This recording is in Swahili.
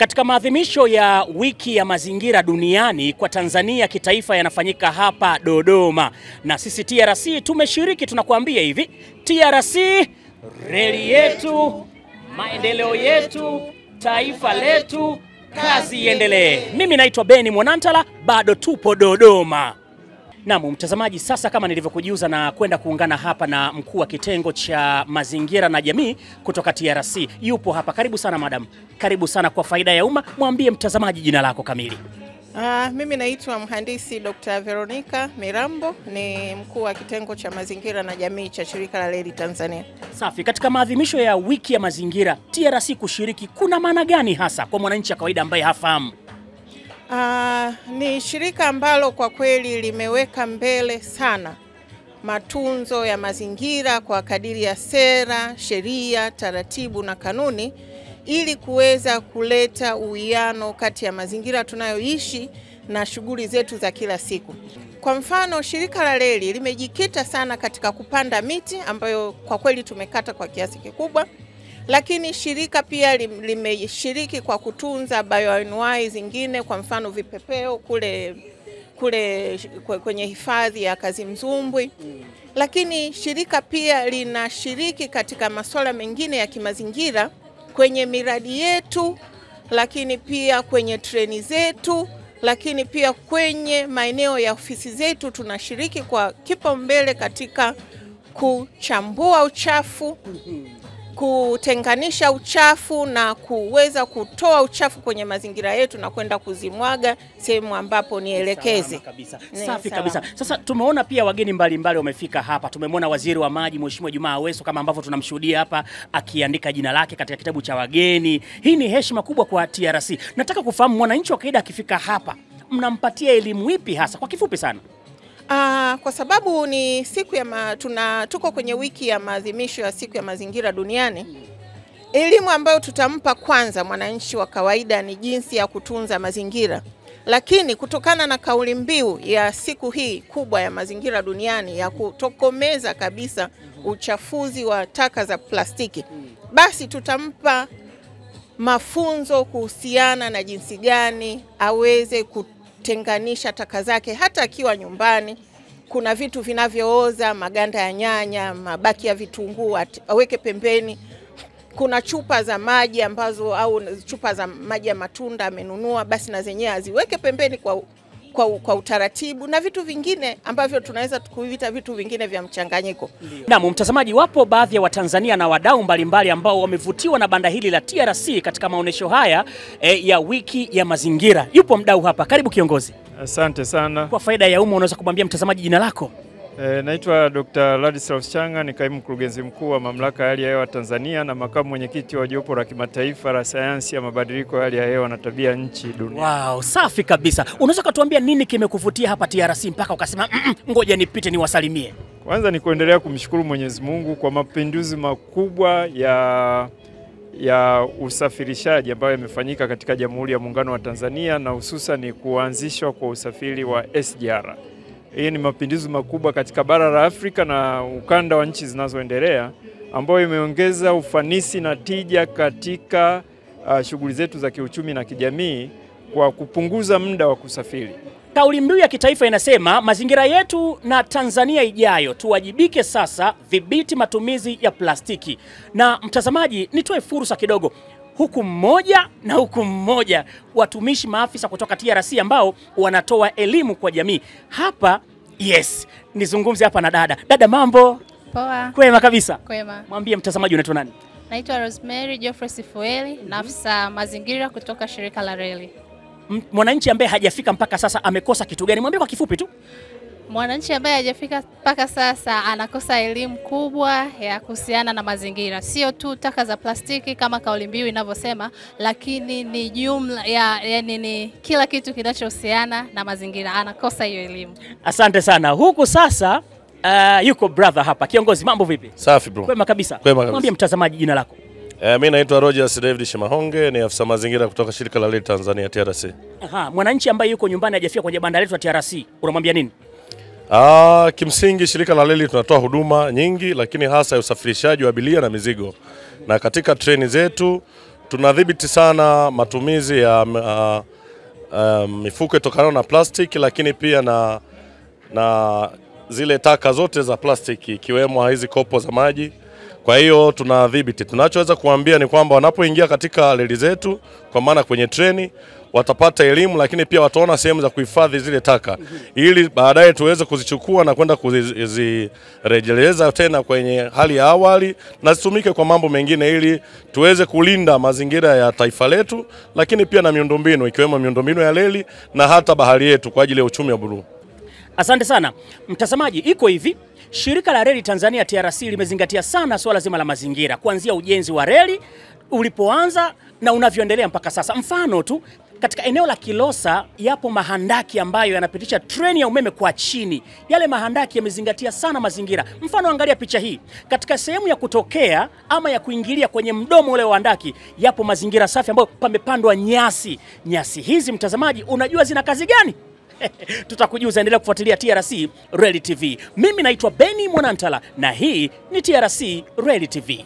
Katika maadhimisho ya wiki ya mazingira duniani kwa Tanzania kitaifa yanafanyika hapa Dodoma. Na sisi TRC tumeshiriki, tunakuambia hivi, TRC reli yetu, maendeleo yetu, taifa letu, kazi iendelee. Mimi naitwa Beni Mwanantala, bado tupo Dodoma. Naam, mtazamaji, sasa kama nilivyokujuza na kwenda kuungana hapa na mkuu wa kitengo cha mazingira na jamii kutoka TRC. Yupo hapa. Karibu sana madam. Karibu sana. Kwa faida ya umma, mwambie mtazamaji jina lako kamili. Mimi naitwa mhandisi Dr. Veronica Mirambo, ni mkuu wa kitengo cha mazingira na jamii cha shirika la reli Tanzania. Safi. Katika maadhimisho ya wiki ya mazingira, TRC kushiriki kuna maana gani hasa kwa mwananchi wa kawaida ambaye hafahamu? Ni shirika ambalo kwa kweli limeweka mbele sana matunzo ya mazingira kwa kadiri ya sera, sheria, taratibu na kanuni ili kuweza kuleta uwiano kati ya mazingira tunayoishi na shughuli zetu za kila siku. Kwa mfano, shirika la reli limejikita sana katika kupanda miti ambayo kwa kweli tumekata kwa kiasi kikubwa. Lakini shirika pia limeshiriki kwa kutunza bioanuwai zingine, kwa mfano vipepeo kule kwenye hifadhi ya Kazimzumbwi. Lakini shirika pia linashiriki katika masuala mengine ya kimazingira kwenye miradi yetu, lakini pia kwenye treni zetu, lakini pia kwenye maeneo ya ofisi zetu tunashiriki kwa kipaumbele katika kuchambua uchafu, kutenganisha uchafu na kuweza kutoa uchafu kwenye mazingira yetu na kwenda kuzimwaga sehemu ambapo ni elekezi. Safi kabisa. Sasa tumeona pia wageni mbalimbali wamefika hapa. Tumemwona Waziri wa Maji Mheshimiwa Juma Aweso kama ambavyo tunamshuhudia hapa akiandika jina lake katika kitabu cha wageni. Hii ni heshima kubwa kwa TRC. Nataka kufahamu mwananchi wa kawaida akifika hapa mnampatia elimu ipi hasa kwa kifupi sana? Kwa sababu ni siku ya tuko kwenye wiki ya maadhimisho ya siku ya mazingira duniani. Elimu ambayo tutampa kwanza mwananchi wa kawaida ni jinsi ya kutunza mazingira. Lakini kutokana na kauli mbiu ya siku hii kubwa ya mazingira duniani ya kutokomeza kabisa uchafuzi wa taka za plastiki, basi tutampa mafunzo kuhusiana na jinsi gani aweze kutenganisha taka zake hata akiwa nyumbani. Kuna vitu vinavyooza, maganda ya nyanya, mabaki ya vitunguu aweke pembeni. Kuna chupa za maji ambazo au chupa za maji ya matunda amenunua, basi na zenyewe aziweke pembeni kwa utaratibu, na vitu vingine ambavyo tunaweza kuviita vitu vingine vya mchanganyiko. Naam, mtazamaji, wapo baadhi ya Watanzania na wadau mbalimbali ambao wamevutiwa na banda hili la TRC katika maonesho haya ya wiki ya mazingira. Yupo mdau hapa. Karibu kiongozi. Asante sana. Kwa faida ya umma unaweza kumwambia mtazamaji jina lako? Naitwa Dr. Ladislaus Changa, ni kaimu mkurugenzi mkuu wa Mamlaka ya Hali ya Hewa Tanzania na makamu mwenyekiti wa jopo la kimataifa la sayansi ya mabadiliko ya hali ya hewa na tabia nchi dunia. Wow, safi kabisa. Unaweza kutuambia nini kimekuvutia hapa TRC mpaka ukasema ngoja nipite niwasalimie? Kwanza ni kuendelea kumshukuru Mwenyezi Mungu kwa mapinduzi makubwa ya usafirishaji ambayo yamefanyika katika Jamhuri ya Muungano wa Tanzania, na hususan ni kuanzishwa kwa usafiri wa SGR. Hii ni mapinduzi makubwa katika bara la Afrika na ukanda wa nchi zinazoendelea, ambayo imeongeza ufanisi na tija katika shughuli zetu za kiuchumi na kijamii kwa kupunguza muda wa kusafiri. Kauli mbiu ya kitaifa inasema mazingira yetu na Tanzania ijayo, tuwajibike sasa, dhibiti matumizi ya plastiki. Na mtazamaji, nitoe fursa kidogo, huku mmoja na huku mmoja, watumishi maafisa kutoka TRC ambao wanatoa elimu kwa jamii. Hapa nizungumze hapa na dada. Dada, mambo? Poa. Kwema kabisa. Kwema. Mwambie mtazamaji unaitwa nani? Naitwa Rosemary Geoffrey Sifueli, afisa mazingira kutoka shirika la reli. Mwananchi ambaye hajafika mpaka sasa amekosa kitu gani? Mwambie kwa kifupi tu. Mwananchi ambaye hajafika mpaka sasa anakosa elimu kubwa ya kuhusiana na mazingira. Sio tu taka za plastiki kama kauli mbiu inavyosema, lakini ni jumla ni kila kitu kinachohusiana na mazingira. Anakosa hiyo elimu. Asante sana. Huku sasa yuko brother hapa. Kiongozi, mambo vipi? Safi bro. Kwema kabisa. Mwambie mtazamaji jina lako. Mimi naitwa Rogers David Shimahonge, ni afisa mazingira kutoka shirika la reli Tanzania TRC. Mwananchi ambaye yuko nyumbani hajafika kwenye banda letu la TRC, unamwambia nini? Kimsingi shirika la reli tunatoa huduma nyingi, lakini hasa ya usafirishaji wa abiria na mizigo. Na katika treni zetu tunadhibiti sana matumizi ya mifuko itokanayo na plastiki, lakini pia na zile taka zote za plastiki ikiwemo hizi kopo za maji. Kwa hiyo tunadhibiti. Tunachoweza kuambia ni kwamba wanapoingia katika reli zetu, kwa maana kwenye treni, watapata elimu, lakini pia wataona sehemu za kuhifadhi zile taka ili baadaye tuweze kuzichukua na kwenda kuzirejeleza tena kwenye hali ya awali na zitumike kwa mambo mengine ili tuweze kulinda mazingira ya taifa letu, lakini pia na miundombinu ikiwemo miundombinu ya reli na hata bahari yetu kwa ajili ya uchumi wa buluu. Asante sana. Mtazamaji, iko hivi, shirika la reli Tanzania TRC limezingatia sana swala zima la mazingira kuanzia ujenzi wa reli ulipoanza na unavyoendelea mpaka sasa. Mfano tu, katika eneo la Kilosa yapo mahandaki ambayo yanapitisha treni ya umeme kwa chini. Yale mahandaki yamezingatia sana mazingira. Mfano, angalia picha hii. Katika sehemu ya kutokea ama ya kuingilia kwenye mdomo ule wa handaki yapo mazingira safi ambayo pamepandwa nyasi. Nyasi hizi, mtazamaji, unajua zina kazi gani? Tutakujuza, endelea kufuatilia TRC Reli TV. Mimi naitwa Beni Mwanantala na hii ni TRC Reli TV.